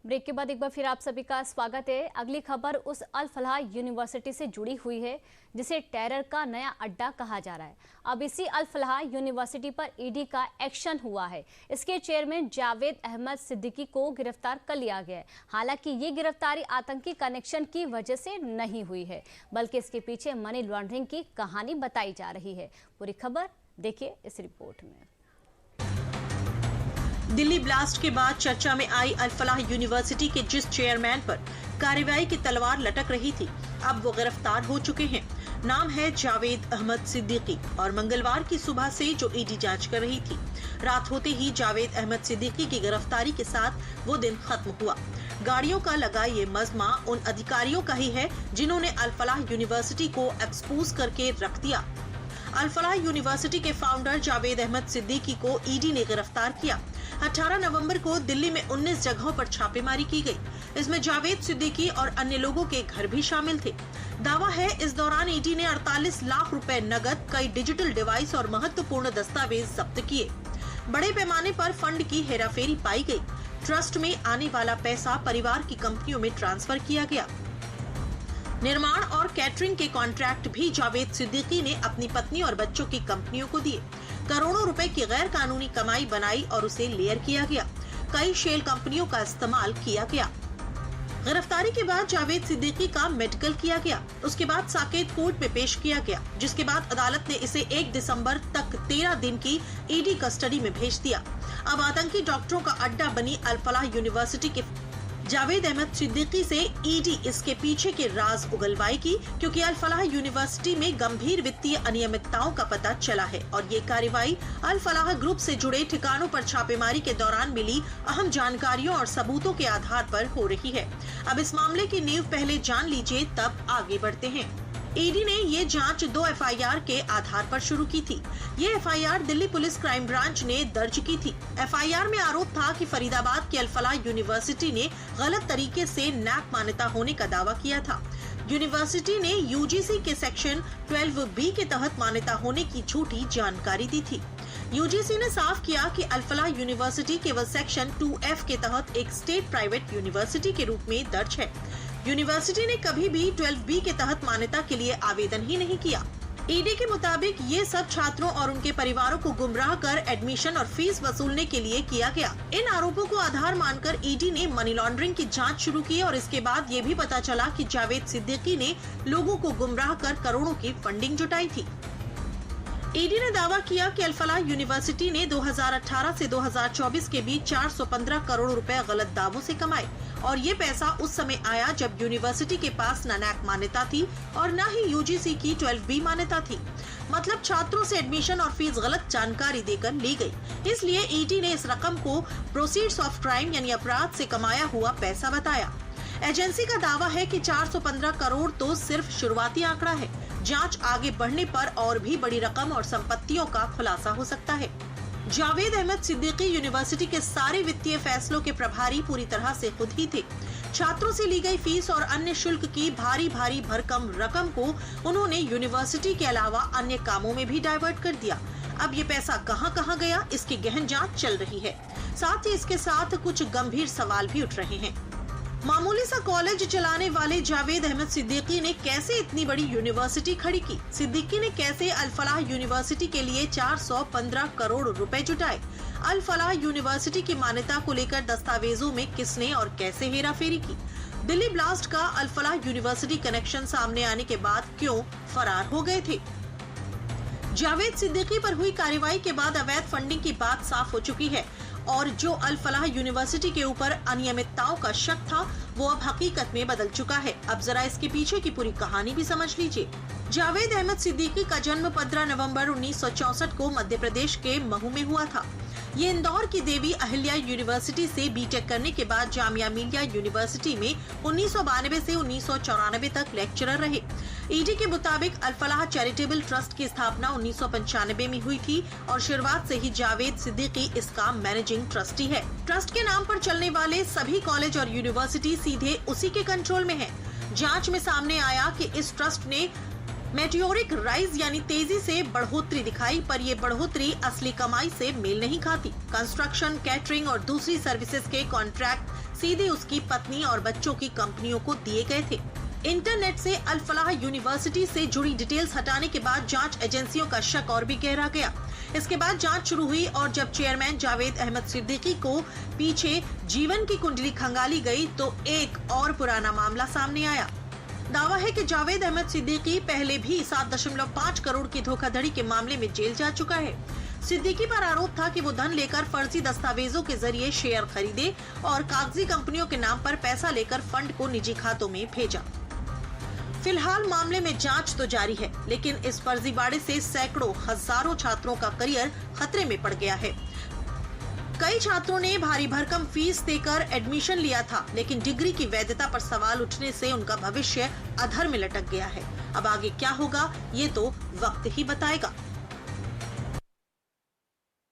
Break के बाद एक बार फिर आप सभी का स्वागत है। अगली खबर उस अल फलाह यूनिवर्सिटी से जुड़ी हुई है जिसे टेरर का नया अड्डा कहा जा रहा है। अब इसी अल फलाह यूनिवर्सिटी पर ईडी का एक्शन हुआ है। इसके चेयरमैन जावेद अहमद सिद्दीकी को गिरफ्तार कर लिया गया है। हालांकि ये गिरफ्तारी आतंकी कनेक्शन की वजह से नहीं हुई है, बल्कि इसके पीछे मनी लॉन्ड्रिंग की कहानी बताई जा रही है। पूरी खबर देखिए इस रिपोर्ट में। दिल्ली ब्लास्ट के बाद चर्चा में आई अल फलाह यूनिवर्सिटी के जिस चेयरमैन पर कार्रवाई की तलवार लटक रही थी, अब वो गिरफ्तार हो चुके हैं। नाम है जावेद अहमद सिद्दीकी और मंगलवार की सुबह से जो ईडी जांच कर रही थी, रात होते ही जावेद अहमद सिद्दीकी की गिरफ्तारी के साथ वो दिन खत्म हुआ। गाड़ियों का लगा ये मजमा उन अधिकारियों का ही है जिन्होंने अल फलाह यूनिवर्सिटी को एक्सपोज करके रख दिया। अल फलाह यूनिवर्सिटी के फाउंडर जावेद अहमद सिद्दीकी को ईडी ने गिरफ्तार किया। 18 नवंबर को दिल्ली में 19 जगहों पर छापेमारी की गई। इसमें जावेद सिद्दीकी और अन्य लोगों के घर भी शामिल थे। दावा है इस दौरान ईडी ने 48 लाख रुपए नकद, कई डिजिटल डिवाइस और महत्वपूर्ण दस्तावेज जब्त किए। बड़े पैमाने पर फंड की हेराफेरी पाई गई। ट्रस्ट में आने वाला पैसा परिवार की कंपनियों में ट्रांसफर किया गया। निर्माण और कैटरिंग के कॉन्ट्रैक्ट भी जावेद सिद्दीकी ने अपनी पत्नी और बच्चों की कंपनियों को दिए। करोड़ों रुपए की गैर कानूनी कमाई बनाई और उसे लेयर किया गया। कई शेल कंपनियों का इस्तेमाल किया गया। गिरफ्तारी के बाद जावेद सिद्दीकी का मेडिकल किया गया। उसके बाद साकेत कोर्ट में पेश किया गया, जिसके बाद अदालत ने इसे 1 दिसंबर तक 13 दिन की ईडी कस्टडी में भेज दिया। अब आतंकी डॉक्टरों का अड्डा बनी अल फलाह यूनिवर्सिटी के जावेद अहमद सिद्दीकी से ईडी इसके पीछे के राज उगलवाएगी, क्योंकि अल फलाह यूनिवर्सिटी में गंभीर वित्तीय अनियमितताओं का पता चला है और ये कार्रवाई अल फलाह ग्रुप से जुड़े ठिकानों पर छापेमारी के दौरान मिली अहम जानकारियों और सबूतों के आधार पर हो रही है। अब इस मामले की नींव पहले जान लीजिए, तब आगे बढ़ते हैं। ईडी ने ये जांच 2 एफआईआर के आधार पर शुरू की थी। ये FIR Delhi police crime branch ने दर्ज की थी। एफआईआर में आरोप था कि फरीदाबाद की अल फलाह यूनिवर्सिटी ने गलत तरीके से नैक मान्यता होने का दावा किया था। यूनिवर्सिटी ने यूजीसी के सेक्शन 12B के तहत मान्यता होने की झूठी जानकारी दी थी। यूजीसी ने साफ किया कि अल फलाह यूनिवर्सिटी केवल सेक्शन 2F के तहत एक स्टेट प्राइवेट यूनिवर्सिटी के रूप में दर्ज है। यूनिवर्सिटी ने कभी भी 12B के तहत मान्यता के लिए आवेदन ही नहीं किया। ईडी के मुताबिक ये सब छात्रों और उनके परिवारों को गुमराह कर एडमिशन और फीस वसूलने के लिए किया गया। इन आरोपों को आधार मानकर ईडी ने मनी लॉन्ड्रिंग की जांच शुरू की और इसके बाद ये भी पता चला कि जावेद सिद्दीकी ने लोगों को गुमराह कर करोड़ों की फंडिंग जुटाई थी। ईडी ने दावा किया कि अल फलाह यूनिवर्सिटी ने 2018 से 2024 के बीच 415 करोड़ रुपए गलत दावों से कमाए और ये पैसा उस समय आया जब यूनिवर्सिटी के पास न नैक मान्यता थी और न ही यूजीसी की 12B मान्यता थी। मतलब छात्रों से एडमिशन और फीस गलत जानकारी देकर ली गई। इसलिए ईडी ने इस रकम को प्रोसीड्स ऑफ क्राइम यानी अपराध से कमाया हुआ पैसा बताया। एजेंसी का दावा है कि 415 करोड़ तो सिर्फ शुरुआती आंकड़ा है। जांच आगे बढ़ने पर और भी बड़ी रकम और संपत्तियों का खुलासा हो सकता है। जावेद अहमद सिद्दीकी यूनिवर्सिटी के सारे वित्तीय फैसलों के प्रभारी पूरी तरह से खुद ही थे। छात्रों से ली गई फीस और अन्य शुल्क की भारी भरकम रकम को उन्होंने यूनिवर्सिटी के अलावा अन्य कामों में भी डाइवर्ट कर दिया। अब ये पैसा कहां गया, इसकी गहन जांच चल रही है। साथ ही इसके साथ कुछ गंभीर सवाल भी उठ रहे हैं। मामूली सा कॉलेज चलाने वाले जावेद अहमद सिद्दीकी ने कैसे इतनी बड़ी यूनिवर्सिटी खड़ी की? सिद्दीकी ने कैसे अल फलाह यूनिवर्सिटी के लिए 415 करोड़ रुपए जुटाए? अल फलाह यूनिवर्सिटी की मान्यता को लेकर दस्तावेजों में किसने और कैसे हेराफेरी की? दिल्ली ब्लास्ट का अल फलाह यूनिवर्सिटी कनेक्शन सामने आने के बाद क्यों फरार हो गए थे? जावेद सिद्दीकी पर हुई कार्रवाई के बाद अवैध फंडिंग की बात साफ हो चुकी है और जो अल फलाह यूनिवर्सिटी के ऊपर अनियमितताओं का शक था वो अब हकीकत में बदल चुका है। अब जरा इसके पीछे की पूरी कहानी भी समझ लीजिए। जावेद अहमद सिद्दीकी का जन्म 15 नवंबर 1964 को मध्य प्रदेश के महू में हुआ था। ये इंदौर की देवी अहिल्या यूनिवर्सिटी से बीटेक करने के बाद जामिया मिलिया यूनिवर्सिटी में 1992 से 1994 तक लेक्चरर रहे। ईडी के मुताबिक अल फलाह चैरिटेबल ट्रस्ट की स्थापना 1995 में हुई थी और शुरुआत से ही जावेद सिद्दीकी इसका मैनेजिंग ट्रस्टी है। ट्रस्ट के नाम पर चलने वाले सभी कॉलेज और यूनिवर्सिटी सीधे उसी के कंट्रोल में है। जांच में सामने आया कि इस ट्रस्ट ने मेटियोरिक राइज यानी तेजी से बढ़ोतरी दिखाई, पर ये बढ़ोतरी असली कमाई से मेल नहीं खाती। कंस्ट्रक्शन, कैटरिंग और दूसरी सर्विसेज के कॉन्ट्रैक्ट सीधे उसकी पत्नी और बच्चों की कंपनियों को दिए गए थे। इंटरनेट से अल फलाह यूनिवर्सिटी से जुड़ी डिटेल्स हटाने के बाद जांच एजेंसियों का शक और भी गहरा गया। इसके बाद जांच शुरू हुई और जब चेयरमैन जावेद अहमद सिद्दीकी को पीछे जीवन की कुंडली खंगाली गई तो एक और पुराना मामला सामने आया। दावा है कि जावेद अहमद सिद्दीकी पहले भी 7.5 करोड़ की धोखाधड़ी के मामले में जेल जा चुका है। सिद्दीकी पर आरोप था कि वो धन लेकर फर्जी दस्तावेजों के जरिए शेयर खरीदे और कागजी कंपनियों के नाम पर पैसा लेकर फंड को निजी खातों में भेजा। फिलहाल मामले में जांच तो जारी है, लेकिन इस फर्जीवाड़े से सैकड़ों हजारों छात्रों का करियर खतरे में पड़ गया है। कई छात्रों ने भारी भरकम फीस देकर एडमिशन लिया था, लेकिन डिग्री की वैधता पर सवाल उठने से उनका भविष्य अधर में लटक गया है। अब आगे क्या होगा ये तो वक्त ही बताएगा।